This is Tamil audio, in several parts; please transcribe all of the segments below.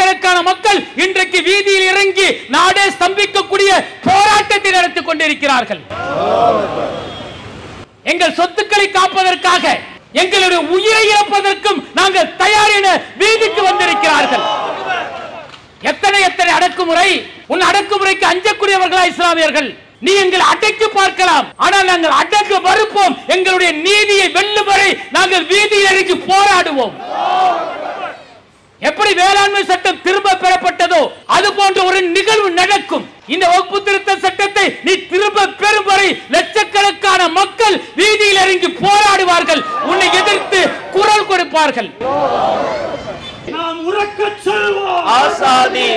லட்சக்கணக்கான மக்கள் இன்றைக்கு வீதியில் இறங்கி நாடே ஸ்தம்பிக்கக்கூடிய போராட்டத்தை நடத்திக் கொண்டிருக்கிறார்கள். எங்கள் சொத்துக்களை காப்பதற்காக எங்களுடைய உயிரை இழப்பதற்கும் நாங்கள் தயார் என வீதிக்கு வந்திருக்கிறார்கள். எத்தனை எத்தனை அடக்குமுறை! உன் அடக்குமுறைக்கு அஞ்சக்கூடியவர்களா இஸ்லாமியர்கள்? நீ எங்களை அடக்கி பார்க்கலாம், ஆனால் நாங்கள் அடக்க மறுப்போம். எங்களுடைய நீதியை வெல்லும் வரை நாங்கள் வீதியில் இறங்கி போராடுவோம். எப்படி வேளாண்மை சட்டம் திரும்ப பெறப்பட்டதோ அது போன்ற ஒரு நிகழ்வு நடக்கும். இந்த வகுப்பு திருத்த சட்டத்தை நீ திரும்ப பெறும் வரை லட்சக்கணக்கான மக்கள் வீதியில் இறங்கி போராடுவார்கள், உன்னை எதிர்த்து குரல் கொடுப்பார்கள். நாம் உறக்கச் சொல்வோம் ஆசாதி,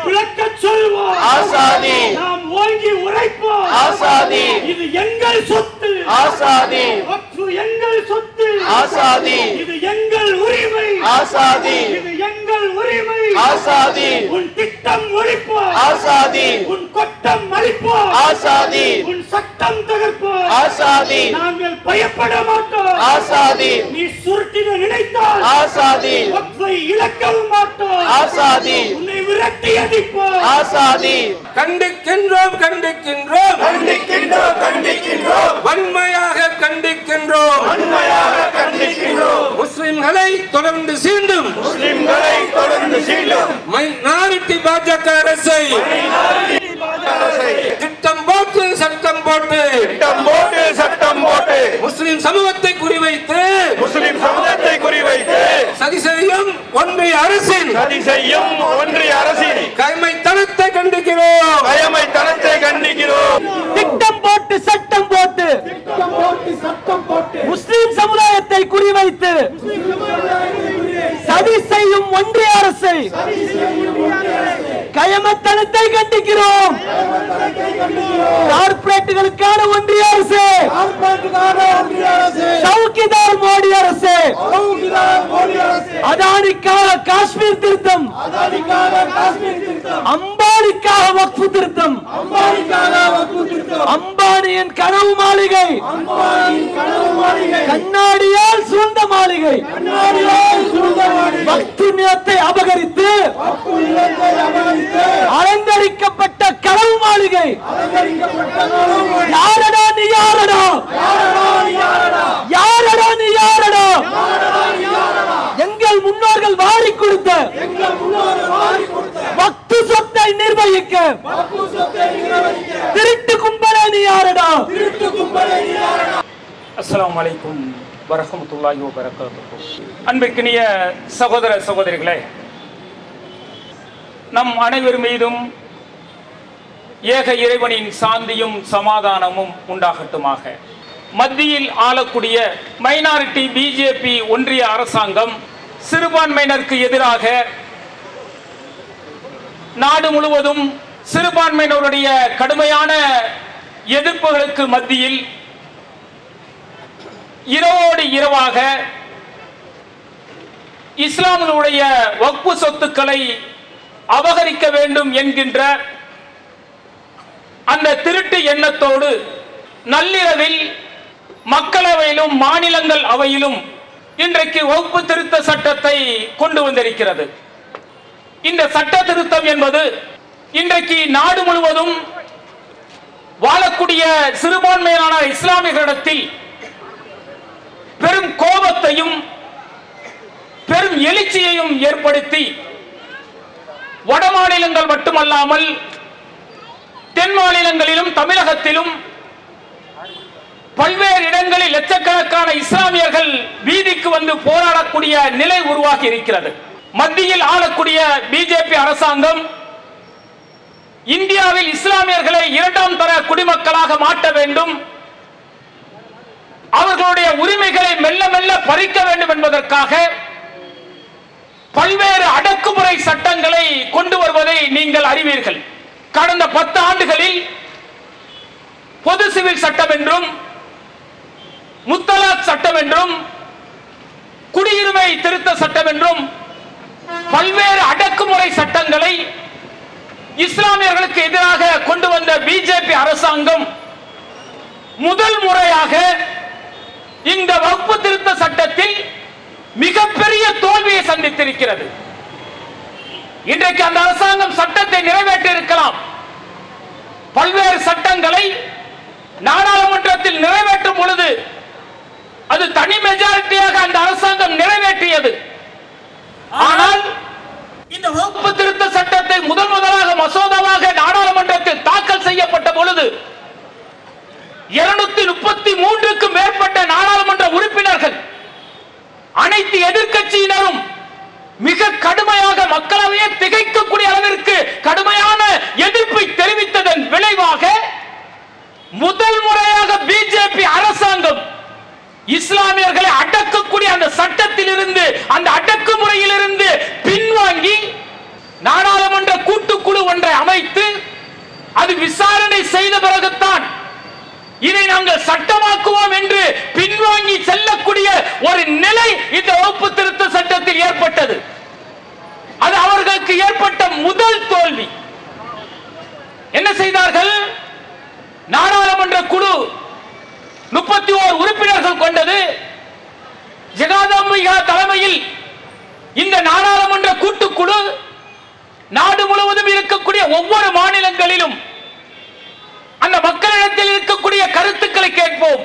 விளக்கச் சொல்வோம் ஆசாதி, நாம் ஓங்கி உரைப்போம் ஆசாதி, இது எங்கள் சொத்து ஆசாதி, வக்ஃபு எங்கள் சொத்து ஆசாதி, இது எங்கள் உரிமை ஆசாதி, இது எங்கள் உரிமை ஆசாதி, உன் திட்டம் ஒழிப்போம் ஆசாதி, உன் கொட்டம் அழிப்போம் ஆசாதி, உன் சட்டம் தகர்ப்போம் ஆசாதி, நாங்கள் பயப்பட மாட்டோம் ஆசாதி, நீ சுருட்டிட நினைத்தால் ஆசாதி, வக்ஃபை இழக்கவும் மாட்டோம் ஆசாதி, உன்னை விரட்டி அடிப்போம் ஆசாதி. கண்டிக்கின்றோம் கண்டிக்கின்றோம் கண்டிக்கின்றோம் கண்டிக்கின்றோம் வன்மையாக கண்டிக்கின்றோம் வன்மையாக கண்டிக்கின்றோம். முஸ்லிம்களை தொடர்ந்து சீண்டும் முஸ்லிம்களை தொடர்ந்து சீண்டும் மைனாரிட்டி பாஜக அரசை திட்டம் போட்டு சட்டம் போட்டு திட்டம் போட்டு சட்டம் போட்டு முஸ்லிம் சமூகத்தை குறிவைத்து முஸ்லிம் சமூகத்தை குறிவைத்து சதி செய்யும் ஒன்றிய அரசின் சதி செய்யும் ஒன்றிய அரசின் கைமைத்தனத்தை கண்டிக்கிறோம். கயமைத்தனத்தை கண்டிக்கிறோம். திட்டம் போட்டு சட்டம் போட்டு முஸ்லிம் சமுதாயத்தை குறிவைத்து சதி செய்யும் ஒன்றிய அரசை கயமத்தனத்தை கண்டிக்கிறோம். கார்ப்பரேட்டுகளுக்கான ஒன்றிய அரசு, சவுக்கிதார் மோடி அரசு, அதானிக்காக காஷ்மீர் திருத்தம், அம்பானிக்காக வக்ஃபு திருத்தம், அம்பானியின் கனவு மாளிகை, கண்ணாடியால் சூழ்ந்த மாளிகை, வக்ஃபு நிலத்தை அபகரித்து அலங்கரிக்கப்பட்ட கனவு மாளிகை. யாரடா நீ யாரடா? யாரடா நீ யாரடா? எங்கள் முன்னோர்கள் வாரி கொடுத்த வக்ஃபு சொத்தை நிர்வகிக்க திருட்டு கும்பலே நீ யாரடா? அஸ்ஸலாமு அலைக்கும் வரஹ்மத்துல்லாஹி வபரகாத்துஹு. அன்பிற்கினிய சகோதர சகோதரிகளே, நம் அனைவர் மீதும் ஏக இறைவனின் சாந்தியும் சமாதானமும் உண்டாகட்டுமாக. மத்தியில் ஆளக்கூடிய மைனாரிட்டி பிஜேபி ஒன்றிய அரசாங்கம் சிறுபான்மையினருக்கு எதிராக நாடு முழுவதும் சிறுபான்மையினருடைய கடுமையான எதிர்ப்புகளுக்கு மத்தியில் இரவோடு இரவாக இஸ்லாமினுடைய வக்ஃபு சொத்துக்களை அபகரிக்க வேண்டும் என்கின்ற அந்த திருட்டு எண்ணத்தோடு நள்ளிரவில் மக்களவையிலும் மாநிலங்கள் அவையிலும் இன்றைக்கு வக்ஃபு திருத்த சட்டத்தை கொண்டு வந்திருக்கிறது. இந்த சட்ட திருத்தம் என்பது இன்றைக்கு நாடு முழுவதும் வாழக்கூடிய சிறுபான்மையான இஸ்லாமியர்களிடத்தில் பெரும் கோபத்தையும் பெரும் எழுச்சியையும் ஏற்படுத்தி வட மாநிலங்கள் மட்டுமல்லாமல் தென் மாநிலங்களிலும் தமிழகத்திலும் பல்வேறு இடங்களில் லட்சக்கணக்கான இஸ்லாமியர்கள் வீதிக்கு வந்து போராடக்கூடிய நிலை உருவாகி இருக்கிறது. மத்தியில் ஆளக்கூடிய பிஜேபி அரசாங்கம் இந்தியாவில் இஸ்லாமியர்களை இரண்டாம் தர குடிமக்களாக மாற்ற வேண்டும், அவர்களுடைய உரிமைகளை மெல்ல மெல்ல பறிக்க வேண்டும் என்பதற்காக பல்வேறு அடக்குமுறை சட்டங்களை கொண்டு வருவதை நீங்கள் அறிவீர்கள். கடந்த 10 ஆண்டுகளில் பொது சிவில் சட்டம் என்றும் முத்தலாக் சட்டம் என்றும் குடியுரிமை திருத்த சட்டம் என்றும் பல்வேறு அடக்குமுறை சட்டங்களை இஸ்லாமியர்களுக்கு எதிராக கொண்டு வந்த பிஜேபி அரசாங்கம் முதல் முறையாக இந்த வக்ஃபு திருத்த சட்டத்தில் மிகப்பெரிய தோல்வியை சந்தித்திருக்கிறது. இன்றைக்கு அந்த அரசாங்கம் சட்டத்தை நிறைவேற்றி இருக்கலாம். பல்வேறு சட்டங்களை நாடாளுமன்றத்தில் நிறைவேற்றும் பொழுது அது தனி மெஜாரிட்டியாக அந்த அரசாங்கம் நிறைவேற்றியது. ஆனால் இந்த வகுப்பு திருத்த சட்டத்தை முதலாக மசோதாவாக நாடாளுமன்றத்தில் தாக்கல் செய்யப்பட்ட பொழுது 233க்கும் மேற்பட்ட நாடாளுமன்ற உறுப்பினர்கள் அனைத்து எதிர்க்கட்சியினரும் மிக கடுமையாக மக்களவையை திகைக்கக்கூடிய அளவிற்கு கடுமையான எதிர்ப்பை தெரிவித்ததன் விளைவாக முதல் முறையாக பிஜேபி அரசாங்கம் இஸ்லாமியர்களை அடக்கக்கூடிய அந்த சட்டத்தில் இருந்து, அந்த அடக்குமுறையில் இருந்து பின்வாங்கி நாடாளுமன்ற கூட்டுக்குழு ஒன்றை அமைத்து அது விசாரணை செய்த பிறகுதான் இதை நாங்கள் சட்டமாக்குவோம் என்று பின்வாங்கி செல்லக்கூடிய ஒரு நிலை இந்த வகுப்பு திருத்த சட்டத்தில் ஏற்பட்டது. அது அவர்களுக்கு ஏற்பட்ட முதல் தோல்வி. என்ன செய்தார்கள்? நாடாளுமன்ற குழு 31 உறுப்பினர்கள் கொண்டது. ஜெகதாம்பிகா தலைமையில் இந்த நாடாளுமன்ற கூட்டுக்குழு நாடு முழுவதும் இருக்கக்கூடிய ஒவ்வொரு மாநிலங்களிலும் அந்த மக்களிடத்தில் இருக்கக்கூடிய கருத்துக்களை கேட்போம்.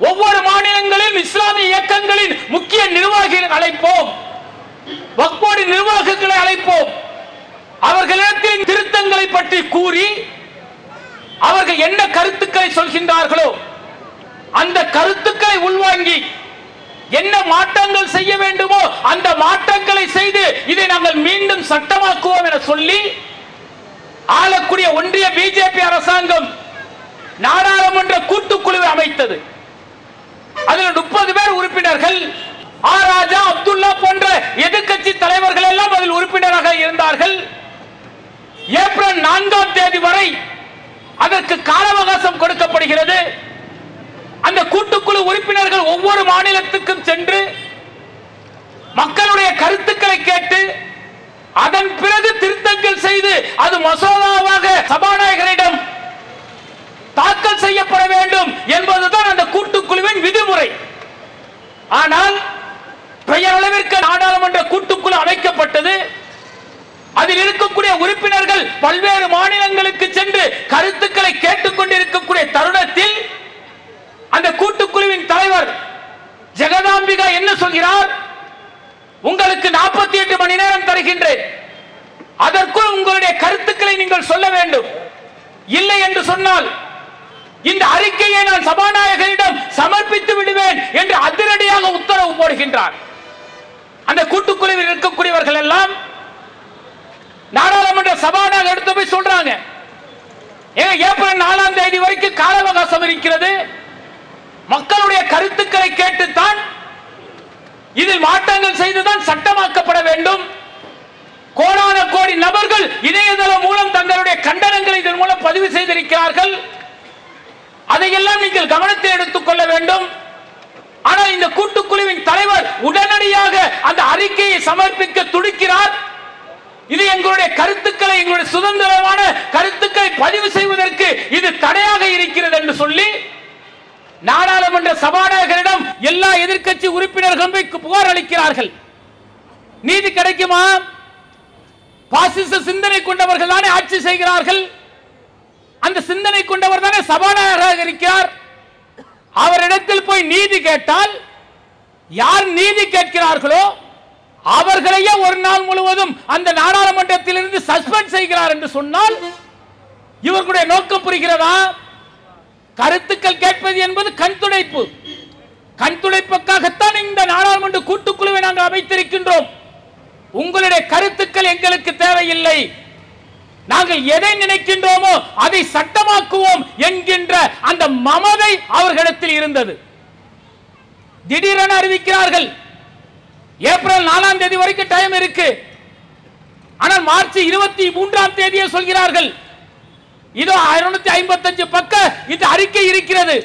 ஒவ்வொரு மாநிலங்களிலும் இஸ்லாமிய இயக்கங்களின் முக்கிய நிர்வாகிகளை அழைப்போம், வக்ஃப் போர்டு நிர்வாகிகளை அழைப்போம். அவர்களிடத்தில் திருத்தங்களை பற்றி கூறி அவர்கள் என்ன கருத்துக்களை சொல்கின்றார்களோ அந்த கருத்துக்களை உள்வாங்கி என்ன மாற்றங்கள் செய்ய வேண்டுமோ அந்த மாற்றங்களை செய்து இதை நாங்கள் மீண்டும் சட்டமாக்குவோம் என சொல்லி ஆளக்கூடிய ஒன்றிய பிஜேபி அரசாங்கம் நாடாளுமன்ற கூட்டுக்குழுவை அமைத்தது. அதில் 30 பேர் உறுப்பினர்கள். ஆர் ராஜா, அப்துல்லா போன்ற எதிர்க்கட்சி தலைவர்கள் எல்லாம் அதில் உறுப்பினராக இருந்தார்கள். ஏப்ரல் 4ஆம் தேதி வரை அதற்கு கால அவகாசம் கொடுக்கப்படுகிறது. அந்த கூட்டுக்குழு உறுப்பினர்கள் ஒவ்வொரு மாநிலத்துக்கும் சென்று மக்களுடைய கருத்துக்களை கேட்டு அதன் பிறகு திருத்தங்கள் செய்து அது மசோதாவாக சபாநாயகரிடம் தாக்கல் செய்யப்பட வேண்டும் என்பதுதான் அந்த கூட்டுக்குழுவின் விதிமுறை. ஆனால் பெயரளவிற்கு நாடாளுமன்ற கூட்டுக்குழு அமைக்கப்பட்டது. அதில் இருக்கக்கூடிய உறுப்பினர்கள் பல்வேறு மாநிலங்களுக்கு சென்று கருத்துக்களை கேட்டுக் கொண்டிருக்கக்கூடிய தருணத்தில் அந்த கூட்டுக்குழுவின் தலைவர் ஜெகதாம்பிகா என்ன சொல்கிறார்? உங்களுக்கு 48 மணி நேரம் தருகின்றேன், அதற்குள் உங்களுடைய கருத்துக்களை நீங்கள் சொல்ல வேண்டும். இல்லை என்று சொன்னால் இந்த அறிக்கையை நான் சபாநாயகரிடம் சமர்ப்பித்து விடுவேன் என்று அதிரடியாக உத்தரவு போடுகின்றார். அந்த கூட்டுக்குழுவில் இருக்கக்கூடியவர்கள் எல்லாம் நாடாளுமன்ற சபாநாயகர் எடுத்து போய் சொல்றாங்க, ஏப்ரல் 4ஆம் தேதி வரைக்கும் கால அவகாசம் இருக்கிறது, மக்களுடைய கருத்துக்களை கேட்டுத்தான் இதில் மாற்றங்கள் செய்துதான் சட்டமாக்கப்பட வேண்டும். கோடான கோடி நபர்கள் இணையதளம் மூலம் தங்களுடைய கண்டனங்களை இதன் மூலம் பதிவு செய்திருக்கிறார்கள். அதையெல்லாம் நீங்கள் கவனத்தில் எடுத்துக் கொள்ள வேண்டும். ஆனால் இந்த கூட்டுக்குழுவின் தலைவர் உடனடியாக அந்த அறிக்கையை சமர்ப்பிக்க துடிக்கிறார். இது எங்களுடைய கருத்துக்களை, எங்களுடைய சுதந்திரமான கருத்துக்களை பதிவு செய்வதற்கு இது தடையாக இருக்கிறது என்று சொல்லி நாடாளுமன்ற சபாநாயகரிடம் எல்லா எதிர்க்கட்சி உறுப்பினர்களும் புகார் அளிக்கிறார்கள். நீதி கிடைக்குமா? பாசிச சிந்தனை கொண்டவர்கள் தானே ஆட்சி செய்கிறார்கள். அந்த சிந்தனை கொண்டவர் தானே சபாநாயகராக இருக்கிறார். அவரிடத்தில் போய் நீதி கேட்டால் யார் நீதி கேட்கிறார்களோ அவர்களையே ஒரு நாள் முழுவதும் அந்த நாடாளுமன்றத்தில் இருந்து சஸ்பெண்ட் செய்கிறார் என்று சொன்னால் இவர்களுடைய நோக்கம் புரிகிறதா? கருத்துக்கள் கேட்பது என்பது கண் துடைப்பு. கண் துடைப்புக்காகத்தான் இந்த நாடாளுமன்ற கூட்டுக்குழுவை நாங்கள் அமைத்திருக்கின்றோம். உங்களுடைய கருத்துக்கள் எங்களுக்கு தேவையில்லை, நாங்கள் எதை நினைக்கின்றோமோ அதை சட்டமாக்குவோம் என்கின்ற அந்த மமதை அவர்களிடத்தில் இருந்தது. திடீரென அறிவிக்கிறார்கள் ஏப்ரல் 4ஆம் தேதி வரைக்கும் டைம் இருக்கு. ஆனால் மார்ச் 23ஆம் தேதியே சொல்கிறார்கள் இதோ 655 பக்க இந்த அறிக்கை இருக்கிறது.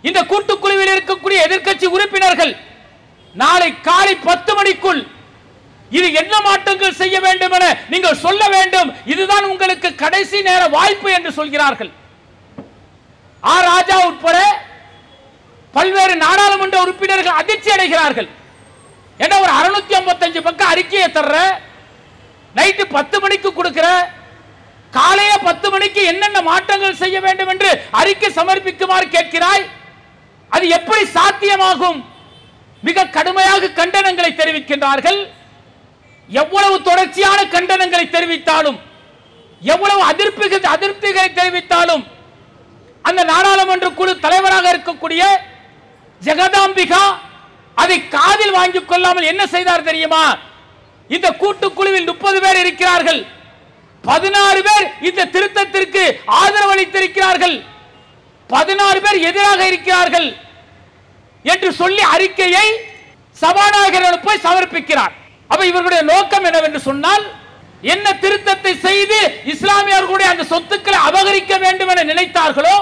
இந்த கூட்டுக்குழுவில் இருக்கக்கூடிய எதிர்க்கட்சி உறுப்பினர்கள் நாளை காலை 10 மணிக்குள் இது என்ன மாற்றங்கள் செய்ய வேண்டும் என நீங்கள் சொல்ல வேண்டும், இதுதான் உங்களுக்கு கடைசி நேர வாய்ப்பு என்று சொல்கிறார்கள். ஆர் ராஜா உட்பட பல்வேறு நாடாளுமன்ற உறுப்பினர்கள் அதிர்ச்சி அடைகிறார்கள். ஏன்னா ஒரு 655 பக்க அறிக்கையை தர்ற நைட்டு 10 மணிக்கு கொடுக்கிற, காலையில 10 மணிக்கு என்னென்ன மாற்றங்கள் செய்ய வேண்டும் என்று அறிக்கை சமர்ப்பிக்குமாறு கேட்கிறாய். அது எப்படி சாத்தியமாகும்? மிக கடுமையாக கண்டனங்களை தெரிவிக்கின்றார்கள். எவ்வளவு தொடர்ச்சியான கண்டனங்களை தெரிவித்தாலும், எவ்வளவு அதிருப்திகளை தெரிவித்தாலும், அந்த நாடாளுமன்ற குழு தலைவராக இருக்கக்கூடிய ஜெகதாம்பிகா அதை காதில் வாங்கிக் கொள்ளாமல் என்ன செய்தார் தெரியுமா? இந்த கூட்டுக்குழுவில் 30 பேர் இருக்கிறார்கள், 16 பேர் இந்த திருத்தத்திற்கு ஆதரவு அளித்திருக்கிறார்கள், 16 பேர் எதிராக இருக்கிறார்கள் என்று சொல்லி அறிக்கையை சபாநாயகரிடம் போய் சமர்ப்பிக்கிறார். அப்ப இவர்களுடைய நோக்கம் என்னவென்று சொன்னால், என்ன திருத்தத்தை செய்து இஸ்லாமியர்களுடைய அந்த சொத்துக்களை அபகரிக்க வேண்டும் என நினைத்தார்களோ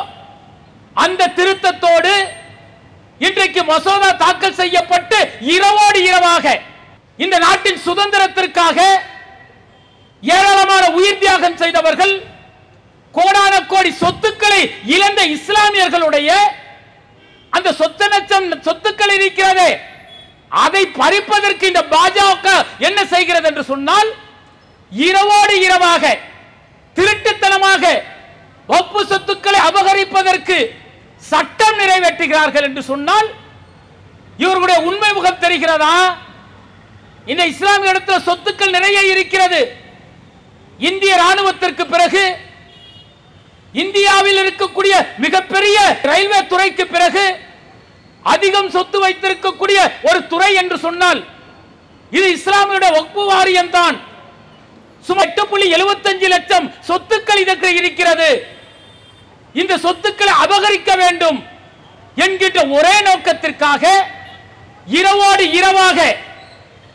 அந்த திருத்தத்தோடு இன்றைக்கு மசோதா தாக்கல் செய்யப்பட்டு இரவோடு இரவாக இந்த நாட்டின் சுதந்திரத்திற்காக ஏராளமான உயிர் தியாகம் செய்தவர்கள், கோடான கோடி சொத்துக்களை இழந்த இஸ்லாமியர்களுடைய அந்த சொத்துக்கள் இருக்கிறது, அதை பறிப்பதற்கு இந்த பாஜக என்ன செய்கிறது என்று சொன்னால், இரவோடு இரவாக திருட்டுத்தனமாக ஒப்பு சொத்துக்களை அபகரிப்பதற்கு சட்டம் நிறைவேற்றுகிறார்கள் என்று சொன்னால் இவர்களுடைய உண்மை முகம் தெரிகிறதா? இந்த இஸ்லாமிய இடத்தில் சொத்துக்கள் நிறைய இருக்கிறது. இந்திய ராணுவத்திற்கு பிறகு, இந்தியாவில் இருக்கக்கூடிய மிகப்பெரிய ரயில்வே துறைக்கு பிறகு அதிகம் சொத்து வைத்திருக்கக்கூடிய ஒரு துறை என்று சொன்னால் இது இஸ்லாமிய வக்ஃப் வாரியம் தான். சுமார் 8.75 லட்சம் சொத்துக்கள் இதற்கு இருக்கிறது. இந்த சொத்துக்களை அபகரிக்க வேண்டும் என்கின்ற ஒரே நோக்கத்திற்காக இரவோடு இரவாக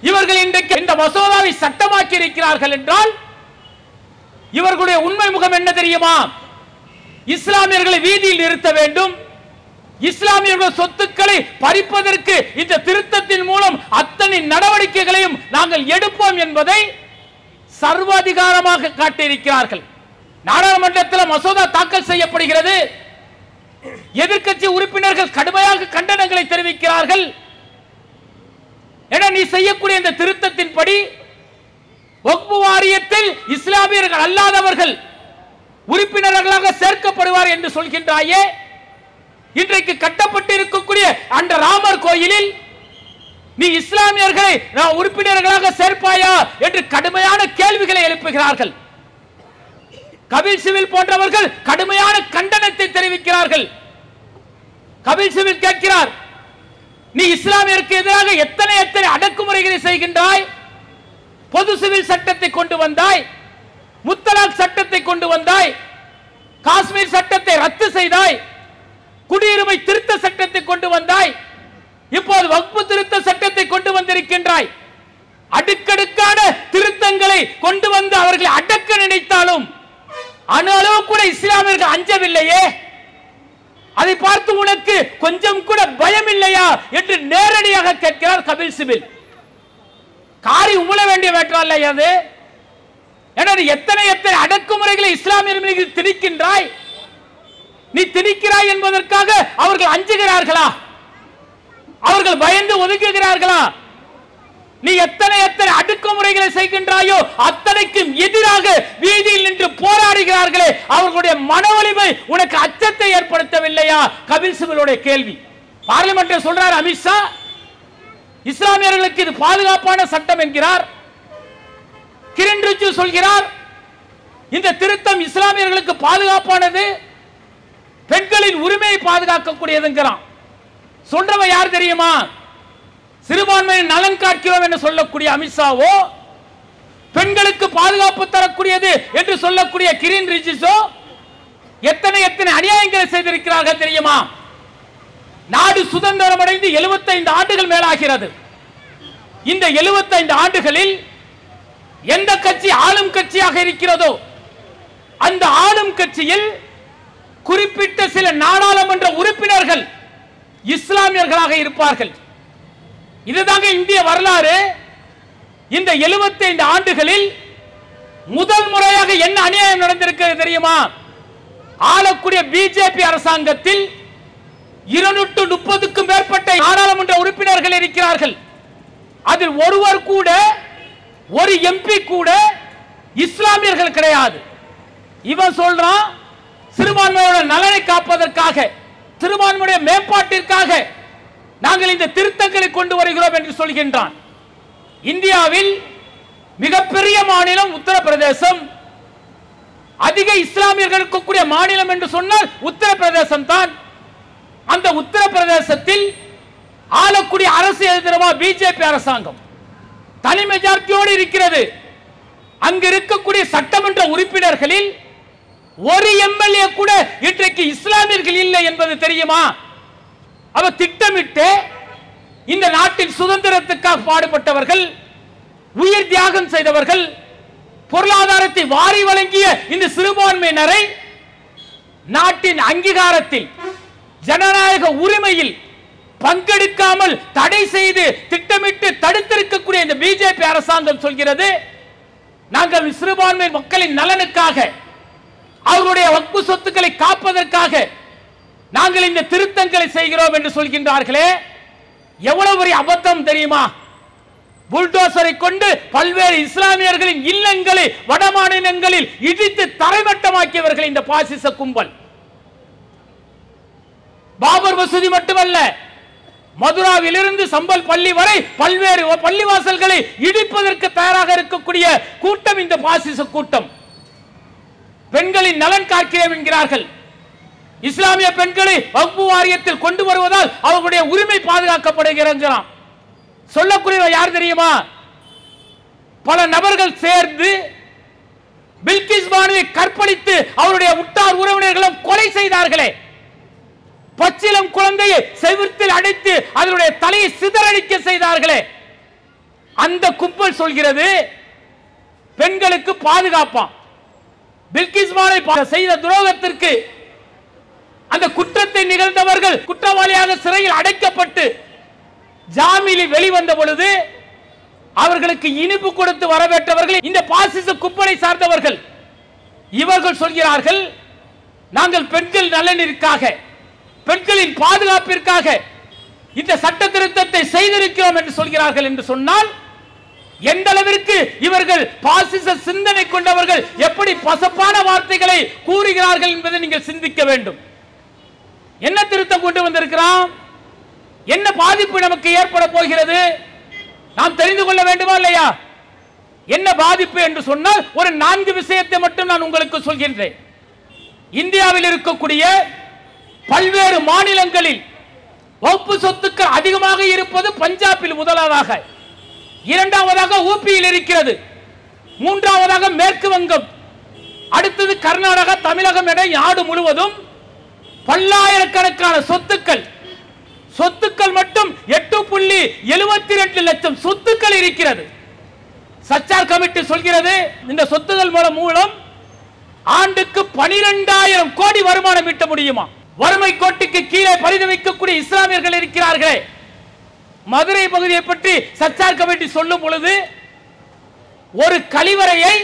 இவர்கள் இன்றைக்கு இந்த மசோதாவை சட்டமாக்கி இருக்கிறார்கள் என்றால் இவர்களுடைய உண்மை முகம் என்ன தெரியுமா? இஸ்லாமியர்களை வீதியில் நிறுத்த வேண்டும், இஸ்லாமியர்கள் சொத்துக்களை பறிப்பதற்கு இந்த திருத்தத்தின் மூலம் அத்தனை நடவடிக்கைகளையும் நாங்கள் எடுப்போம் என்பதை சர்வாதிகாரமாக காட்டியிருக்கிறார்கள். நாடாளுமன்றத்தில் மசோதா தாக்கல் செய்யப்படுகிறது, எதிர்க்கட்சி உறுப்பினர்கள் கடுமையாக கண்டனங்களை தெரிவிக்கிறார்கள். என நீ செய்யக்கூடிய இந்த திருத்தத்தின்படி வக்ஃப் வாரியத்தில் இஸ்லாமியர்கள் அல்லாதவர்கள் உறுப்பினர்களாக சேர்க்கப்படுவார் என்று சொல்கின்றாயே, இன்றைக்கு கட்டப்பட்டு இருக்கக்கூடிய அந்த ராமர் கோயிலில் நீ இஸ்லாமியர்களை உறுப்பினர்களாக சேர்ப்பாயா என்று கடுமையான கேள்விகளை எழுப்புகிறார்கள். கபில் சிபில் போன்றவர்கள் கடுமையான கண்டனத்தை தெரிவிக்கிறார்கள். கபில் சிபில் கேட்கிறார், நீ இஸ்லாமியருக்கு எதிராக எத்தனை அடக்குமுறைகளை செய்கின்றாய்? பொது சிவில் சட்டத்தை கொண்டு வந்தாய், முத்தலாக் சட்டத்தை கொண்டு வந்தாய், காஷ்மீர் சட்டத்தை ரத்து செய்தாய், குடியுரிமை திருத்த சட்டத்தை கொண்டு வந்தாய், இப்போது வக்ஃப் திருத்த சட்டத்தை கொண்டு வந்திருக்கின்றாய். அடுக்கடுக்கான திருத்தங்களை கொண்டு வந்து அவர்களை அடக்க நினைத்தாலும் அணு அளவு கூட இஸ்லாமியர்கள் அஞ்சவில்லையே, அதை பார்த்து உனக்கு கொஞ்சம் கூட பயம் இல்லையா என்று நேரடியாக கேட்கிறார் கபில் சிபில். காரி உமிழ வேண்டிய வேற்றால் அது. எத்தனை அடக்குமுறைகளை இஸ்லாமியர் மீது திணிக்கின்றாய்? நீ திணிக்கிறாய் என்பதற்காக அவர்கள் அஞ்சுகிறார்களா? அவர்கள் பயந்து ஒதுக்குகிறார்களா? நீ எத்தனை அடக்குமுறைகளை செய்கின்றாயோ அத்தனைக்கும் எதிராக வீதியில் நின்று போராடுகிறார்களே, அவர்களுடைய மன வலிமை உனக்கு அச்சத்தை ஏற்படுத்தவில்லையா? கபில் சிபிலுடைய கேள்வி. பார்லிமென்ட்டில் சொல்றார் அமித்ஷா, இஸ்லாமியர்களுக்கு இது பாதுகாப்பான சட்டம் என்கிறார். கிரண் ரிஜிஜு சொல்கிறார், இந்த திருத்தம் இஸ்லாமியர்களுக்கு பாதுகாப்பானது, பெண்களின் உரிமையை பாதுகாக்கக்கூடியதுங்கிறான். சொல்றவன் யார் தெரியுமா? சிறுபான்மையின் நலன் காக்கிறோம் என்று சொல்லக்கூடிய அமித்ஷாவோ, பெண்களுக்கு பாதுகாப்பு தரக்கூடியது என்று சொல்லக்கூடிய கிரண் ரிஜிஜு எத்தனை அநியாயங்களை செய்திருக்கிறார்கள் தெரியுமா? நாடு சுதந்திரம் அடைந்து 75 ஆண்டுகள் மேலாகிறது. இந்த 75 ஆண்டுகளில் எந்த கட்சி ஆளும் கட்சியாக இருக்கிறதோ அந்த ஆளும் கட்சியில் குறிப்பிட்ட சில நாடாளுமன்ற உறுப்பினர்கள் இஸ்லாமியர்களாக இருப்பார்கள். இதுதாங்க இந்திய வரலாறு. இந்த 75 ஆண்டுகளில் முதல் முறையாக என்ன அநியாயம் நடந்திருக்கிறது தெரியுமா? ஆளக்கூடிய பிஜேபி அரசாங்கத்தில் 230க்கும் மேற்பட்ட நாடாளுமன்ற உறுப்பினர்கள் இருக்கிறார்கள். அதில் ஒருவர் கூட, ஒரு எம்பி கூட இஸ்லாமியர்கள் கிடையாது. இவன் சொல்றான் சிறுபான்மையோட நலனை காப்பதற்காக, சிறுபான்மையுடைய மேம்பாட்டிற்காக நாங்கள் இந்த திருத்தங்களை கொண்டு வருகிறோம் என்று சொல்கின்றான். இந்தியாவில் மிகப்பெரிய மாநிலம் உத்தரப்பிரதேசம். அதிக இஸ்லாமியர்கள் இருக்கக்கூடிய மாநிலம் என்று சொன்னால் உத்தரப்பிரதேசம் தான். அந்த உத்தரப்பிரதேசத்தில் ஆளக்கூடிய அரசு எதிரமா பிஜேபி அரசாங்கம் தனி மெஜாரிட்டியோடு இருக்கிறது. அங்கு இருக்கக்கூடிய சட்டமன்ற உறுப்பினர்களில் ஒரு எம்எல்ஏ கூட இன்றைக்கு இஸ்லாமியர்கள் இல்லை என்பது தெரியுமா? அவர் திட்டமிட்டு இந்த நாட்டின் சுதந்திரத்துக்காக பாடுபட்டவர்கள், உயிர் தியாகம் செய்தவர்கள், பொருளாதாரத்தை வாரி வழங்கிய இந்த சிறுபான்மையினரை நாட்டின் அங்கீகாரத்தில், ஜனநாயக உரிமையில் பங்கெடுக்காமல் தடை செய்து திட்டமிட்டு தடுத்திருக்கக்கூடிய இந்த பிஜேபி அரசாங்கம் சொல்கிறது, நாங்கள் சிறுபான்மை மக்களின் நலனுக்காக, அவருடைய வக்ஃபு சொத்துக்களை காப்பதற்காக நாங்கள் இந்த திருத்தங்களை செய்கிறோம் என்று சொல்கின்றார்களே, எவ்வளவு பெரிய அபத்தம் தெரியுமா? புல்டோசரை கொண்டு பல்வேறு இஸ்லாமியர்களின் இல்லங்களை வட மாநிலங்களில் இடித்து தரைமட்டமாக்கியவர்கள் இந்த பாசிச கும்பல். பாபர் மசூதி மட்டுமல்ல, மதுராவிலிருந்து சம்பல் பள்ளி வரை பல்வேறு பள்ளிவாசல்களை இடிப்பதற்கு தயாராக இருக்கக்கூடிய கூட்டம் இந்த பாசிச கூட்டம். பெண்களின் நலன் காக்கிறோம் என்கிறார்கள். இஸ்லாமிய பெண்களை வக்ஃபு வாரியத்தில் கொண்டு வருவதால் அவர்களுடைய உரிமை பாதுகாக்கப்படுகிறது. சொல்லக்கூடிய யார் தெரியுமா? பல நபர்கள் சேர்ந்து பில்கிஸ் பானுவை கற்பழித்து அவருடைய உற்றார் உறவினர்களும் கொலை செய்தார்களே, பச்சிலம் குழந்தையை செவிர்த்தில் அடைத்து அதனுடைய தலையை சிதறடிக்க செய்தார்களே, அந்த கும்பல் சொல்கிறது பெண்களுக்கு பாதுகாப்பாம். பில்கிஸ் பானுவை செய்த துரோகத்திற்கு அந்த குற்றத்தை நிகழ்ந்தவர்கள் குற்றவாளியாக சிறையில் அடைக்கப்பட்டு ஜாமீனில் வெளிவந்த பொழுது அவர்களுக்கு இனிப்பு கொடுத்து வரவேற்றவர்கள் இந்த பாசிச கும்பலை சார்ந்தவர்கள். இவர்கள் சொல்கிறார்கள், நாங்கள் பெண்கள் நலனிற்காக, பெண்களின் பாதுகாப்பிற்காக இந்த சட்ட திருத்தத்தை செய்திருக்கிறோம் என்று சொல்கிறார்கள். என்று சொன்னால் எந்த அளவிற்கு இவர்கள் பாசிச சிந்தனை கொண்டவர்கள், எப்படி பசப்பான வார்த்தைகளை கூறுகிறார்கள் என்பதை நீங்கள் சிந்திக்க வேண்டும். என்ன திருத்தம் கொண்டு வந்திருக்கிறான்? என்ன பாதிப்பு நமக்கு ஏற்பட போகிறது? நாம் தெரிந்து கொள்ள வேண்டுமா இல்லையா? என்ன பாதிப்பு என்று சொன்னால் ஒரு 4 விஷயத்தை மட்டும் நான் உங்களுக்கு சொல்கின்றேன். இந்தியாவில் இருக்கக்கூடிய பல்வேறு மாநிலங்களில் வக்ஃபு சொத்துக்கள் அதிகமாக இருப்பது பஞ்சாபில் முதலாவதாக, இரண்டாவதாக ஊபியில் இருக்கிறது, மூன்றாவதாக மேற்கு வங்கம், அடுத்தது கர்நாடகா, தமிழகம் என நாடு முழுவதும் பல்லாயிரக்கணக்கான சொத்துக்கள் மட்டும் 8.72 லட்சம் சொத்துக்கள் இருக்கிறது. சச்சார் கமிட்டி சொல்கிறது, இந்த சொத்துக்கள் மூலம் ஆண்டுக்கு 12,000 கோடி வருமானம் ஈட்ட முடியுமா? வறுமை கோட்டுக்கு கீழே பரிதவிக்கக்கூடிய இஸ்லாமியர்கள் இருக்கிறார்களே. மதுரை பகுதியை பற்றி சச்சார் கமிட்டி சொல்லும் பொழுது ஒரு கழிவறையை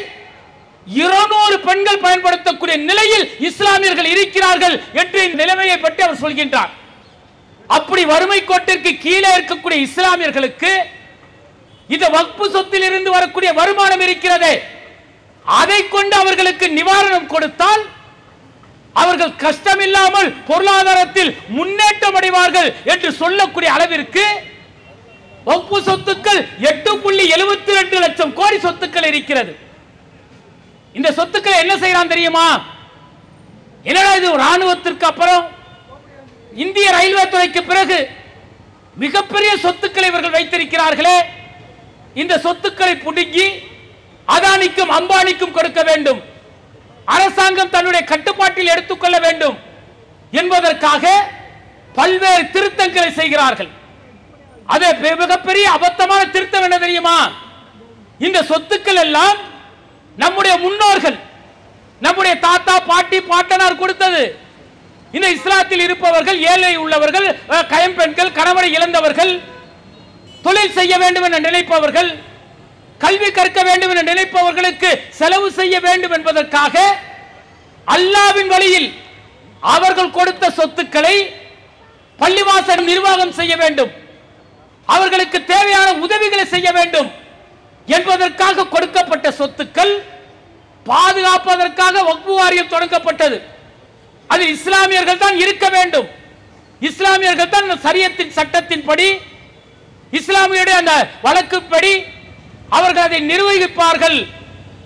200 பெண்கள் பயன்படுத்தக்கூடிய நிலையில் இஸ்லாமியர்கள் இருக்கிறார்கள் என்று நிலைமையை பற்றி அவர் சொல்கின்றார். அப்படி வறுமை கோட்டிற்கு கீழே இருக்கக்கூடிய இஸ்லாமியர்களுக்கு இந்த வக்ஃபு சொத்தில் இருந்து வரக்கூடிய வருமானம் இருக்கிறதே, அதை கொண்டு அவர்களுக்கு நிவாரணம் கொடுத்தால் அவர்கள் கஷ்டமில்லாமல் பொருளாதாரத்தில் முன்னேற்றம் அடைவார்கள் என்று சொல்லக்கூடிய அளவிற்கு வக்ஃபு சொத்துக்கள் 8.72 லட்சம் கோடி சொத்துக்கள் இருக்கிறது. இந்த சொத்துக்களை என்ன செய்யறான் தெரியுமா? என்னடா இது, ராணுவத்திற்கு அப்புறம் இந்திய ரயில்வே துறைக்கு பிறகு மிகப்பெரிய சொத்துக்களை இவர்கள் வைத்திருக்கிறார்களே, இந்த சொத்துக்களை புடுங்கி அதானிக்கும் அம்பானிக்கும் கொடுக்க வேண்டும், அரசாங்கம் தன்னுடைய கட்டுப்பாட்டில் எடுத்துக்கொள்ள வேண்டும் என்பதற்காக பல்வேறு திருத்தங்களை செய்கிறார்கள். அது மிகப்பெரிய அபத்தமான திருத்தம் என்ன தெரியுமா? இந்த சொத்துக்கள் எல்லாம் நம்முடைய முன்னோர்கள், நம்முடைய தாத்தா பாட்டி பாட்டனார் கொடுத்தது. இந்த இஸ்லாத்தில் இருப்பவர்கள், ஏழை உள்ளவர்கள், கைம்பெண்கள், கணவரை இழந்தவர்கள், தொழில் செய்ய வேண்டும் என நினைப்பவர்கள், கல்வி கற்க வேண்டும் என நினைப்பவர்களுக்கு செலவு செய்ய வேண்டும் என்பதற்காக அல்லாஹ்வின் வழியில் அவர்கள் கொடுத்த சொத்துக்களை பள்ளிவாசல் நிர்வாகம் செய்ய வேண்டும், அவர்களுக்கு தேவையான உதவிகளை செய்ய வேண்டும் என்பதற்காக கொடுக்கப்பட்ட சொத்துக்கள் பாதுகாப்பதற்காக வக்ஃபு வாரியம் தொடங்கப்பட்டது. அதில் இஸ்லாமியர்கள் தான் இருக்க வேண்டும். இஸ்லாமியர்கள் தான் ஷரியத்தின் சட்டத்தின்படி, இஸ்லாமியுடைய அந்த வழக்குப்படி அவர்கள் அதை நிர்வகிப்பார்கள்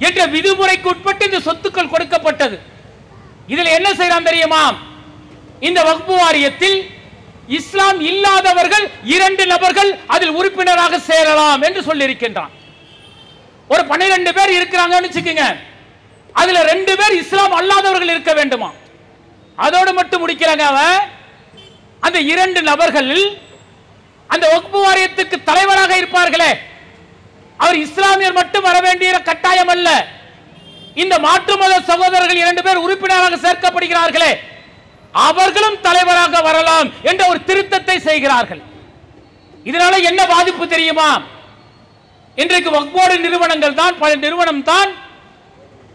என்ற விதிமுறைக்கு உட்பட்டு இந்த சொத்துக்கள் கொடுக்கப்பட்டது. இதில் என்ன செய்யலாம் தெரியுமா? இந்த வக்ஃபு வாரியத்தில் இஸ்லாம் இல்லாதவர்கள் 2 நபர்கள் அதில் உறுப்பினராக சேரலாம் என்று சொல்லி இருக்கின்றான். ஒரு 12 பேர் இருக்கிறாங்கன்னு வச்சுக்கோங்க, அதுல 2 பேர் இஸ்லாம் அல்லாதவர்கள் இருக்க வேண்டுமா? அதோடு மட்டும் முடிக்கிறாங்க. அவன் அந்த 2 நபர்கள் அந்த வக்ஃபு வாரியத்துக்கு தலைவராக இருப்பார்களே, அவர் இஸ்லாமியர் மட்டும் வர வேண்டிய கட்டாயம் அல்ல. இந்த மாற்று மத சகோதரர்கள் 2 பேர் உறுப்பினராக சேர்க்கப்படுகிறார்களே, அவர்களும் தலைவராக வரலாம் என்ற ஒரு திருத்தத்தை செய்கிறார்கள். இதனால என்ன பாதிப்பு தெரியுமா? இன்றைக்கு வக்ஃப் போர்டு நிறுவனங்கள் தான், பல நிறுவனம் தான்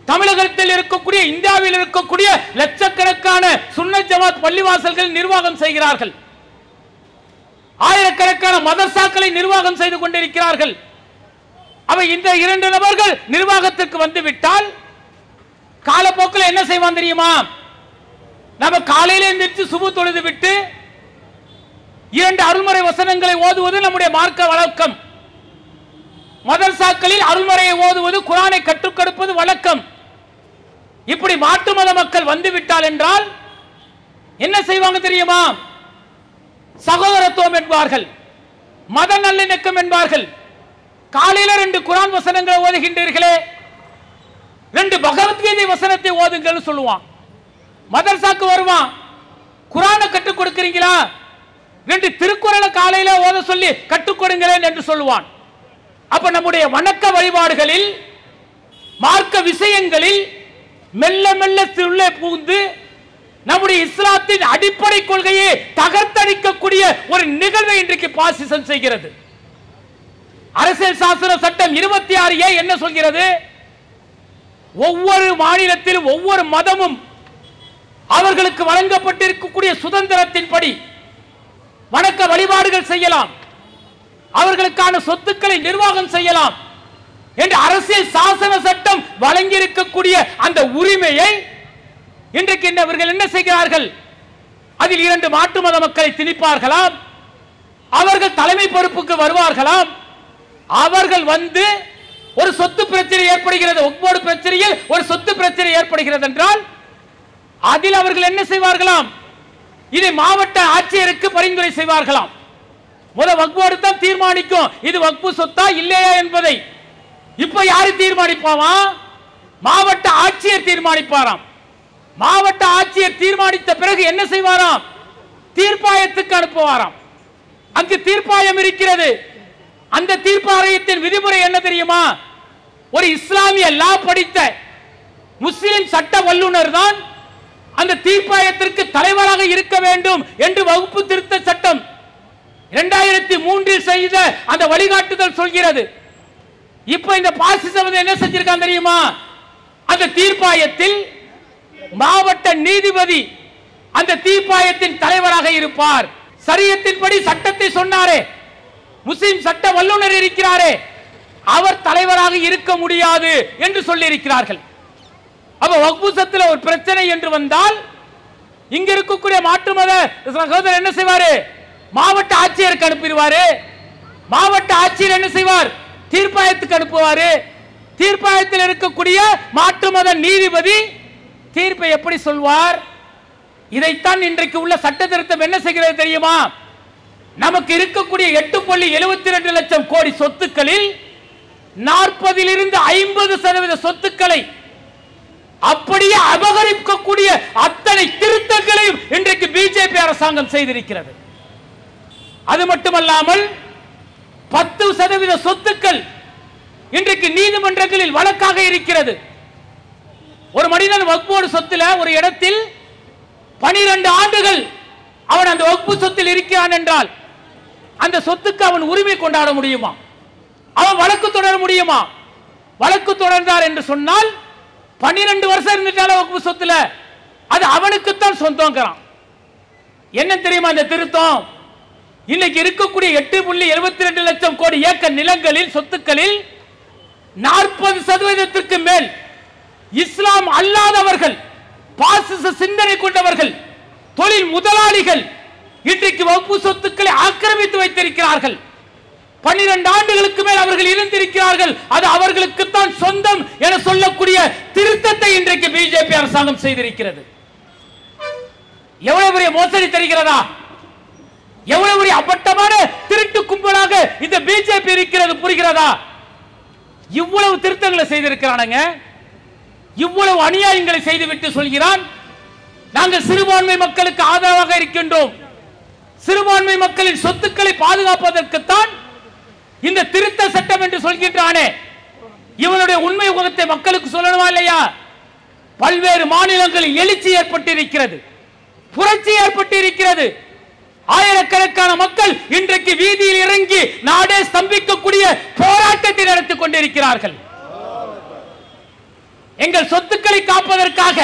தமிழகத்தில் இருக்கக்கூடிய, இந்தியாவில் இருக்கக்கூடிய லட்சக்கணக்கான சுன்னத் ஜமாத் பள்ளிவாசல்கள் நிர்வாகம் செய்கிறார்கள். ஆயிரக்கணக்கான மதரசாக்களை நிர்வாகம் செய்து கொண்டிருக்கிறார்கள். அவை இந்த 2 நபர்கள் நிர்வாகத்திற்கு வந்துவிட்டால் காலப்போக்கில் என்ன செய்வான் தெரியுமா? நம்ம காலையில எந்திரிச்சு சுபு தொழுது விட்டு 2 அருள்முறை வசனங்களை ஓதுவது நம்முடைய மார்க்க வழக்கம். மதரசாக்களில் அருள்முறையை ஓதுவது, குர்ஆனை கற்றுக் கொடுப்பது வழக்கம். இப்படி மாற்று மத மக்கள் வந்து விட்டால் என்றால் என்ன செய்வாங்க தெரியுமா? சகோதரத்துவம் என்பார்கள், மத நல்லிணக்கம் என்பார்கள். காலையில 2 குர்ஆன் வசனங்களை ஓதுகின்றீர்களே, 2 பகவத்கீதை வசனத்தை ஓதுங்கள் சொல்லுவான். மதரசாக்கு வருவான், குர்ஆனை கற்றுக் கொடுக்கிறீங்களா, 2 திருக்குறளை காலையில ஓத சொல்லி கற்றுக் கொடுங்களேன் என்று சொல்லுவான். அப்ப நம்முடைய வணக்க வழிபாடுகளில், மார்க்க விஷயங்களில் மெல்ல மெல்ல உள்ளே புகுந்து நம்முடைய இஸ்லாத்தின் அடிப்படை கொள்கையை தகர்த்தடிக்கக்கூடிய ஒரு நிகழ்வை இன்றைக்கு பாசிசம் செய்கிறது. அரசியல் சாசன சட்டம் 26A என்ன சொல்கிறது? ஒவ்வொரு மாநிலத்திலும் ஒவ்வொரு மதமும் அவர்களுக்கு வழங்கப்பட்டிருக்கக்கூடிய சுதந்திரத்தின்படி வணக்க வழிபாடுகள் செய்யலாம், அவர்களுக்கான சொத்துக்களை நிர்வாகம் செய்யலாம் என்று அரசியல் சாசன சட்டம் வழங்கியிருக்கக்கூடிய அந்த உரிமையை இன்றைக்கு இவர்கள் என்ன செய்கிறார்கள்? அதில் 2 மாற்று மத மக்களை திணிப்பார்களாம், அவர்கள் தலைமை பொறுப்புக்கு வருவார்களாம். அவர்கள் வந்து ஒரு சொத்து பிரச்சனை ஏற்படுகிறது, ஒவ்வொரு பிரச்சனையில் ஒரு சொத்து பிரச்சனை ஏற்படுகிறது என்றால் அதில் அவர்கள் என்ன செய்வார்களாம்? இதை மாவட்ட ஆட்சியருக்கு பரிந்துரை செய்வார்களாம். வக்ஃப் போர்டு தான் தீர்மானிக்கும் இது வக்ஃபு சொத்தா இல்லையா என்பதை. இப்ப யாரு தீர்மானிப்பாவா? மாவட்ட ஆட்சியர் தீர்மானிப்பாராம். மாவட்ட ஆட்சியர் தீர்மானித்த பிறகு என்ன செய்வாராம்? தீர்ப்பாயத்துக்கு அனுப்புவாராம். அங்கு தீர்ப்பாயம் இருக்கிறது. அந்த தீர்ப்பாயத்தின் விதிமுறை என்ன தெரியுமா? ஒரு இஸ்லாமிய லா படித்த முஸ்லிம் சட்ட வல்லுநர் தான் அந்த தீர்ப்பாயத்திற்கு தலைவராக இருக்க வேண்டும் என்று வகுப்பு திருத்த சட்டம் 2003 செய்த அந்த வழிகாட்டுதல் சொல்கிறது. இப்ப இந்த பாசிசம் என்ன செஞ்சிருக்கான் தெரியுமா? அந்த தீர்ப்பாயத்தில் மாவட்ட நீதிபதி அந்த தீர்ப்பாயத்தின் தலைவராக இருப்பார். சரியத்தின்படி சட்டத்தை சொன்னாரே, முஸ்லிம் சட்ட வல்லுநர் இருக்கிறாரே, அவர் தலைவராக இருக்க முடியாது என்று சொல்லி இருக்கிறார்கள். அப்ப வக்ஃபு சொத்துல ஒரு பிரச்சனை என்று வந்தால் இங்க இருக்கக்கூடிய மாற்று மத சகோதரர் என்ன செய்வாரு? மாவட்ட ஆட்சியருக்கு அனுப்பிடுவாரு. மாவட்ட ஆட்சியர் என்ன செய்வார்? தீர்ப்பாயத்துக்கு அனுப்புவாரு. தீர்ப்பாயத்தில் இருக்கக்கூடிய மாற்று மத நீதிபதி தீர்ப்பை எப்படி சொல்வார்? இதைத்தான் இன்றைக்கு உள்ள சட்ட திருத்தம் என்ன செய்கிறது தெரியுமா? நமக்கு இருக்கக்கூடிய 8.72 லட்சம் கோடி சொத்துக்களில் 40% 50% சொத்துக்களை அப்படியே அபகரிக்கக்கூடிய அத்தனை திருத்தங்களையும் இன்றைக்கு பிஜேபி அரசாங்கம் செய்திருக்கிறது. அது மட்டுமல்லாமல் 10% சொத்துக்கள் இன்றைக்கு நீதிமன்றங்களில் வழக்காக இருக்கிறது. ஒரு மனிதன் வக்ஃப் போர்டு சொத்துல ஒரு இடத்தில் 12 ஆண்டுகள் அவன் அந்த வக்ஃபு சொத்தில் இருக்கிறான் என்றால் அந்த சொத்துக்கு அவன் உரிமை கொண்டாட முடியுமா? அவன் வழக்கு தொடர முடியுமா? வழக்கு தொடர்ந்தார் என்று சொன்னால் 12 வருஷம் இருந்துட்டால வக்ஃபு சொத்துல அது அவனுக்குத்தான் சொந்தங்கிறான். என்ன தெரியுமா இந்த திருத்தம்? இன்னைக்கு இருக்கக்கூடிய 8.72 லட்சம் கோடி ஏக்கர் நிலங்களில் சொத்துக்களில் 40% மேல் இஸ்லாம் அல்லாதவர்கள், பாசிச சிந்தனை கொண்டவர்கள், தொழில் முதலாளிகள் இன்றைக்கு வகுப்பு சொத்துக்களை ஆக்கிரமித்து வைத்திருக்கிறார்கள். 12 ஆண்டுகளுக்கு மேல் அவர்கள் இருந்திருக்கிறார்கள். அது அவர்களுக்குத்தான் சொந்தம் என சொல்லக்கூடிய திருத்தத்தை இன்றைக்கு பிஜேபி அரசாங்கம் செய்திருக்கிறது. எவ்வளவு பெரிய மோசடி தெரிகிறதா? எவ்வளவு பெரிய அப்பட்டமான திருட்டு கும்பலாக இந்த பிஜேபி இருக்கிறது புரிகிறதா? இவ்வளவு திருத்தங்களை செய்திருக்கிறானுங்க. இவ்வளவு அநியாயங்களை செய்துவிட்டு சொல்கிறான், நாங்கள் சிறுபான்மை மக்களுக்கு ஆதரவாக இருக்கின்றோம். சிறுபான்மை மக்களின் சொத்துக்களை பாதுகாப்பதற்குத்தான் இந்த திருத்த சட்டம் என்று சொல்கின்றானே, இவனுடைய உண்மை முகத்தை மக்களுக்கு சொல்லணுமா இல்லையா? பல்வேறு மாநிலங்களில் எழுச்சி ஏற்பட்டிருக்கிறது, புரட்சி ஏற்பட்டிருக்கிறது. ஆயிரக்கணக்கான மக்கள் இன்றைக்கு வீதியில் இறங்கி நாடே ஸ்தம்பிக்கக்கூடிய போராட்டத்தை நடத்திக் கொண்டிருக்கிறார்கள். எங்கள் சொத்துக்களை காப்பதற்காக,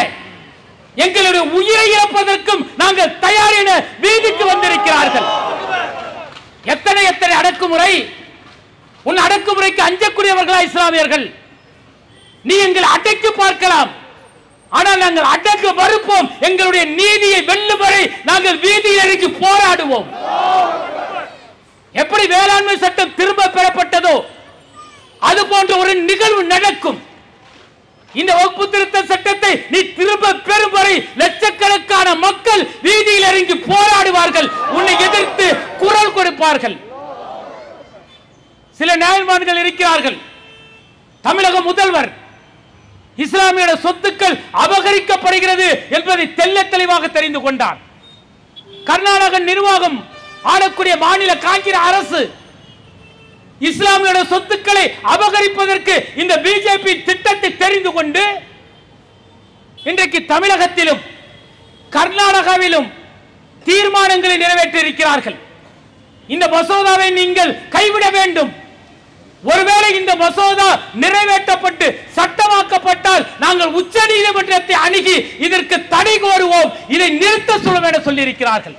எங்களுடைய உயிரை இழப்பதற்கும் நாங்கள் தயார் என வீதிக்கு வந்திருக்கிறார்கள். எத்தனை எத்தனை அடக்குமுறை! உன் அடக்குமுறைக்கு அஞ்சக்கூடியவர்களா இஸ்லாமியர்கள்? நீ எங்களை அடக்கி பார்க்கலாம், ஆனால் நாங்கள் அடக்க மறுப்போம். எங்களுடைய நீதியை வெல்லும் வரை நாங்கள் வீதியில் இறங்கி போராடுவோம். எப்படி வேளாண்மை சட்டம் திரும்ப பெறப்பட்டதோ அது போன்ற ஒரு நிகழ்வு நடக்கும். இந்த வகுப்பு திருத்த சட்டத்தை நீ திரும்ப பெறும் வரை லட்சக்கணக்கான மக்கள் வீதியில் இறங்கி போராடுவார்கள், உன்னை எதிர்த்து குரல் கொடுப்பார்கள். சில நியாயவான்கள் இருக்கிறார்கள். தமிழக முதல்வர் இஸ்லாமிய சொத்துக்கள் அபகரிக்கப்படுகிறது என்பதை தெல்ல தெளிவாக தெரிந்து கொண்டார். கர்நாடக நிர்வாகம் ஆளக்கூடிய மாநில காங்கிரஸ் அரசு இஸ்லாமிய சொத்துக்களை அபகரிப்பதற்கு இந்த பிஜேபி திட்டத்தை தெரிந்து கொண்டு இன்றைக்கு தமிழகத்திலும் கர்நாடகாவிலும் தீர்மானங்களை நிறைவேற்றி இருக்கிறார்கள். இந்த மசோதாவை நீங்கள் கைவிட வேண்டும். ஒருவேளை இந்த மசோதா நிறைவேற்றப்பட்டு சட்டமாக்கப்பட்டால் நாங்கள் உச்ச நீதிமன்றத்தை அணுகி இதற்கு தடை கோருவோம், இதை நிறுத்த சொல்லுவோம் என சொல்லியிருக்கிறார்கள்.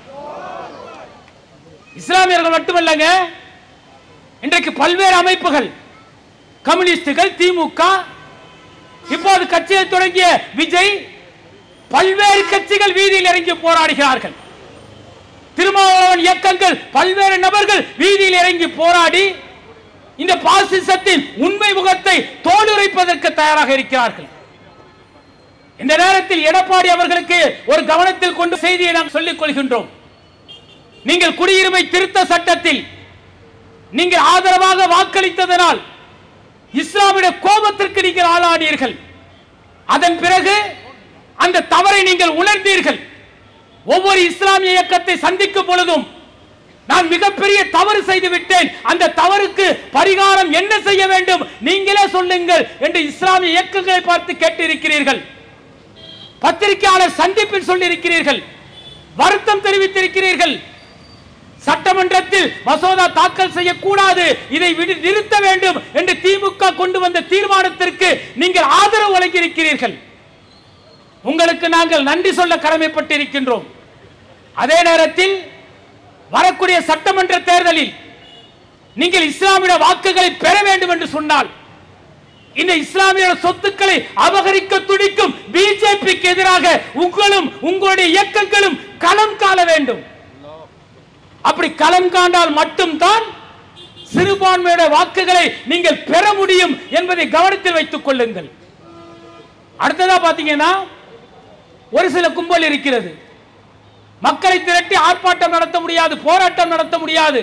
இஸ்லாமியர்கள் மட்டுமல்லங்க, இன்றைக்கு பல்வேறு அமைப்புகள், கம்யூனிஸ்டுகள், திமுக, இப்போது கட்சியை தொடங்கிய விஜய், பல்வேறு கட்சிகள் வீதியில் இறங்கி போராடுகிறார்கள். திருமாவளவன் இயக்கங்கள், பல்வேறு நபர்கள் வீதியில் இறங்கி போராடி இந்த பாசிசத்தின் உண்மை முகத்தை தோலுரைப்பதற்கு தயாராக இருக்கிறார்கள். இந்த நேரத்தில் எடப்பாடி அவர்களுக்கு ஒரு கவனத்தில் கொண்டு செய்தியை நாம் சொல்லிக் கொள்கின்றோம். நீங்கள் குடியுரிமை திருத்த சட்டத்தில் நீங்கள் ஆதரவாக வாக்களித்ததனால் இஸ்லாமிய கோபத்திற்கு நீங்கள் ஆளானீர்கள். அதன் பிறகு அந்த தவறை நீங்கள் உணர்ந்தீர்கள். ஒவ்வொரு இஸ்லாமிய இயக்கத்தை சந்திக்கும் பொழுதும் நான் மிகப்பெரிய தவறு செய்து விட்டேன், அந்த தவறுக்கு பரிகாரம் என்ன செய்ய வேண்டும் நீங்களே சொல்லுங்கள் என்று இஸ்லாமிய இயக்கங்களை பார்த்து கேட்டிருக்கிறீர்கள். பத்திரிகையாளர் சந்திப்பில் சொல்லியிருக்கிறீர்கள், வருத்தம் தெரிவித்திருக்கிறீர்கள். சட்டமன்றத்தில் மசோதா தாக்கல் செய்யக்கூடாது, இதை நிறுத்த வேண்டும் என்று திமுக கொண்டு வந்த தீர்மானத்திற்கு நீங்கள் ஆதரவு வழங்கியிருக்கிறீர்கள். உங்களுக்கு நாங்கள் நன்றி சொல்ல கடமைப்பட்டிருக்கின்றோம். அதே நேரத்தில் வரக்கூடிய சட்டமன்ற தேர்தலில் நீங்கள் இஸ்லாமிய வாக்குகளை பெற வேண்டும் என்று சொன்னால் இந்த இஸ்லாமிய சொத்துக்களை அபகரிக்க துடிக்கும் பிஜேபிக்கு எதிராக உங்களும் உங்களுடைய இயக்கங்களும் களம் காண வேண்டும். அப்படி களம் காண்டால் மட்டும்தான் சிறுபான்மையுடைய வாக்குகளை நீங்கள் பெற முடியும் என்பதை கவனத்தில் வைத்துக் கொள்ளுங்கள். அடுத்ததா பாத்தீங்கன்னா, ஒரு சில கும்பல் இருக்கிறது, மக்களை திரட்டி ஆர்ப்பாட்டம் நடத்த முடியாது, போராட்டம் நடத்த முடியாது.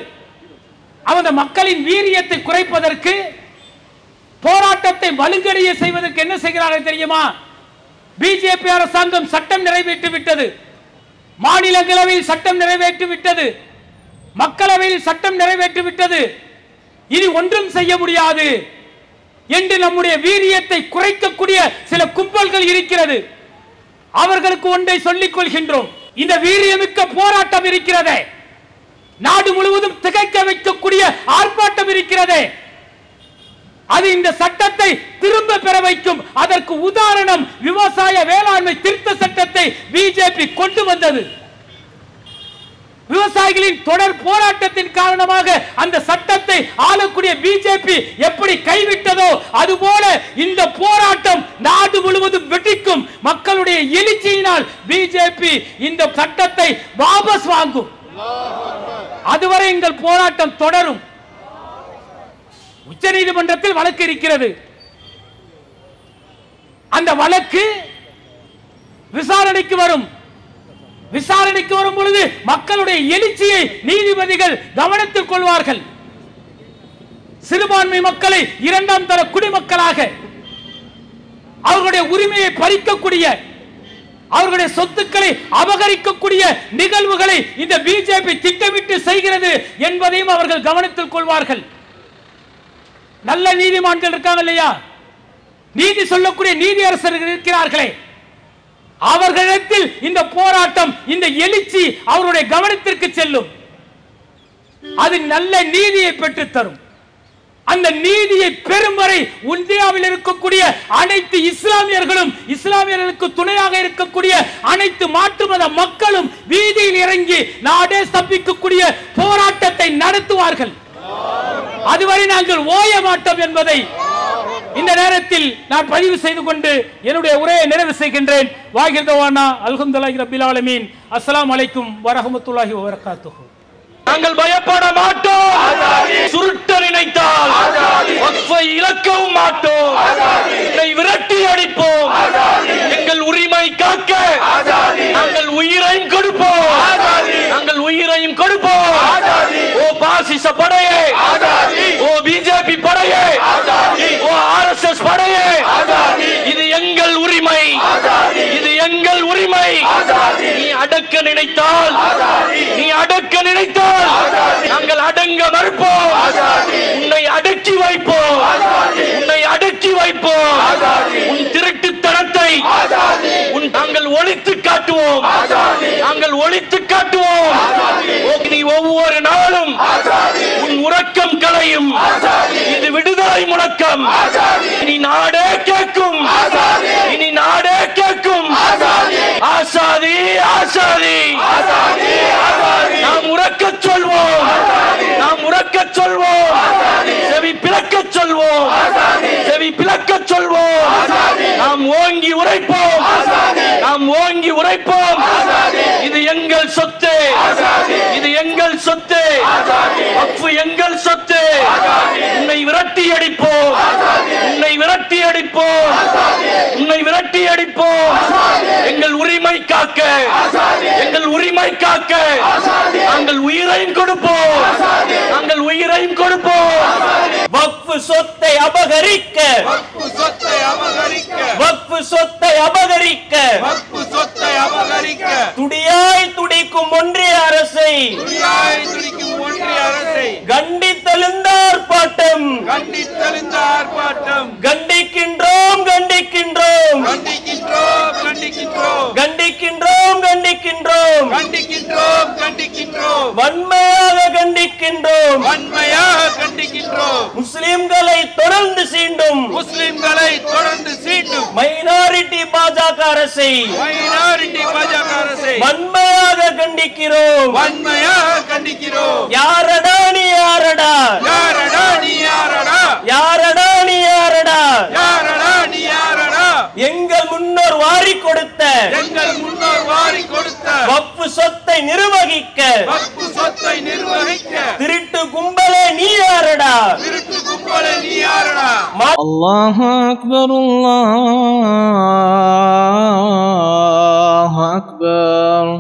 அந்த மக்களின் வீரியத்தை குறைப்பதற்கு, போராட்டத்தை வலுங்கடைய செய்வதற்கு என்ன செய்கிறார்கள் தெரியுமா? பிஜேபி அரசாங்கம் சட்டம் நிறைவேற்றி விட்டது, மாநிலங்களவையில் சட்டம் நிறைவேற்றி விட்டது, மக்களவையில் சட்டம் நிறைவேற்றி விட்டது, இனி ஒன்றும் செய்ய முடியாது என்று நம்முடைய வீரியத்தை குறைக்கக்கூடிய சில கும்பல்கள் இருக்கிறது. அவர்களுக்கு ஒன்றை சொல்லிக் கொள்கின்றோம், இந்த வீரியமிக்க போராட்டம் இருக்கிறதே, நாடு முழுவதும் திகைக்க வைக்கக்கூடிய ஆர்ப்பாட்டம் இருக்கிறதே, அது இந்த சட்டத்தை திரும்ப பெற வைக்கும். அதற்கு உதாரணம் விவசாய வேளாண்மை திருத்த சட்டத்தை பிஜேபி கொண்டு வந்தது. விவசாயிகளின் தொடர் போராட்டத்தின் காரணமாக அந்த சட்டத்தை ஆளக்கூடிய பிஜேபி எப்படி கைவிட்டதோ அதுபோல இந்த போராட்டம் நாடு முழுவதும் பிஜேபி இந்த சட்டத்தை வாபஸ் வாங்கும். அதுவரை எங்கள் போராட்டம் தொடரும். உச்சநீதிமன்றத்தில் வழக்கு இருக்கிறது. அந்த வழக்கு விசாரணைக்கு வரும். விசாரணைக்கு வரும் பொழுது மக்களுடைய எழுச்சியை நீதிபதிகள் கவனத்தில் கொள்வார்கள். சிறுபான்மை மக்களை இரண்டாம் தர குடிமக்களாக, அவர்களுடைய உரிமையை பறிக்கக்கூடிய, அவர்களுடைய சொத்துக்களை அபகரிக்கக்கூடிய நிகழ்வுகளை இந்த பிஜேபி திட்டமிட்டு செய்கிறது என்பதையும் அவர்கள் கவனத்தில் கொள்வார்கள். நல்ல நீதிமான்கள் இருக்காங்க இல்லையா, நீதி சொல்லக்கூடிய நீதியரசர்கள் இருக்கிறார்களே, அவர்களிடத்தில் இந்த போராட்டம், இந்த எழுச்சி அவருடைய கவனத்திற்கு செல்லும். அது நல்ல நீதியை பெற்றுத்தரும். அந்த நீதியை பெறும் வரை இந்தியாவில் இருக்கக்கூடிய அனைத்து இஸ்லாமியர்களும், இஸ்லாமியர்களுக்கு துணையாக இருக்கக்கூடிய அனைத்து மாற்று மத மக்களும் வீதியில் இறங்கி நாடே ஸ்தம்பிக்கக்கூடிய போராட்டத்தை நடத்துவார்கள். அதுவரை நாங்கள் ஓய மாட்டோம் என்பதை இந்த நேரத்தில் நான் பதிவு செய்து கொண்டு என்னுடைய உரையை நிறைவு செய்கின்றேன். வாகிர்தவானா அல்ஹம்துலில்லாஹி ரப்பில் ஆலமீன். அஸ்ஸலாமு அலைக்கும் வரஹ்மத்துல்லாஹி வபரகாத்துஹு. நாங்கள் பயப்பட மாட்டோம். சுருட்ட நினைத்தால் வக்ஃபை இழக்கவும் மாட்டோம். இதை விரட்டி அடிப்போம். எங்கள் உரிமை காக்க நாங்கள் உயிரையும் கொடுப்போம். நாங்கள் உயிரையும் கொடுப்போம். ஓ பாசிச படையே, ஓ பிஜேபி படையே, ஓ ஆர்எஸ்எஸ் படையே, இது எங்கள் உரிமை, இது எங்கள் உரிமை. நீ அடக்க நினைத்தால், நீ அடக்க நினைத்தால் நாங்கள் அடங்க மறுப்போம். உன்னை அடக்கி வைப்போம், உன்னை அடக்கி வைப்போம். உன் திருட்டுத்தனத்தை நாங்கள் ஒழித்து காட்டுவோம், நாங்கள் ஒழித்து காட்டுவோம். நீ ஒவ்வொரு நாளும் உன் உறக்கம் களையும். இது விடுதலை முழக்கம். இனி நாடே கேட்கும், இனி நாடே கேட்கும். ஆசாதி ஆசாதி, நாம் உறக்கச் சொல்வோம், நாம் உறக்கச் சொல்வோம். செவி பிளக்கச் சொல்வோம், செவி பிளக்கச் சொல்வோம். நாம் ஓங்கி உரைப்போம், நாம் ஓங்கி உரைப்போம். இது எங்கள் சொத்து, இது எங்கள் சொத்து. வக்ஃப் எங்கள் சொத்து. உன்னை விரட்டி அடிப்போம், உன்னை விரட்டி அடிப்போம், உன்னை விரட்டி அடிப்போம். எங்கள் உரிமை காக்க, எங்கள் உரிமை காக்க நாங்கள் உயிரையும் கொடுப்போம், நாங்கள் உயிரையும் கொடுப்போம். வக்ஃப் சொத்தை அபகரிக்க, வக்ஃப் சொத்தை அபகரிக்க, வக்ஃப் சொத்தை அபகரிக்க, வக்ஃப் சொத்தை அபகரிக்க துடியாய் துடிக்கும் ஒன்றிய அரசை, துடியாய் துடிக்கும் ஒன்றிய அரசை கண்டித்தெழுந்த ஆர்ப்பாட்டம், கண்டித்தெழுந்த ஆர்ப்பாட்டம். கண்டிக்கின்றோம், கண்டிக்கின்றோம், கண்டிக்கின்றோம், கண்டிக்கின்றோம், கண்டிக்கின்றோம், கண்டிக்கின்றோம், கண்டிக்கின்றோம், கண்டிக்கின்றோம், வன்மையாக கண்டிக்கின்றோம். வன்மையாக கண்டிக்கின்றோம். முஸ்லிம்களை தொடர்ந்து சீண்டும், முஸ்லிம்களை தொடர்ந்து சீண்டும் மைனாரிட்டி பாஜக அரசை மைனாரிட்டி பாஜக அரசை வன்மையாக கண்டிக்கிறோம், வன்மையாக கண்டிக்கிறோம். யாரடா நீ யாரடா, யாரடா நீ யாரடா, யாரடா நீ யாரடா, யாரடா நீ யாரடா. எங்கள் முன்னோர் வாரி கொடுத்த, எங்கள் முன்னோர் வாரி கொடுத்த வக்ஃப் சொத்தை நிர்வகிக்க வக்ஃப் சொத்தை நிர்வகிக்க திருட்டு கும்பலே நீ யாரடா, திருட்டு கும்பலே நீ யாரடா. அல்லாஹு அக்பர், அல்லாஹு அக்பர்.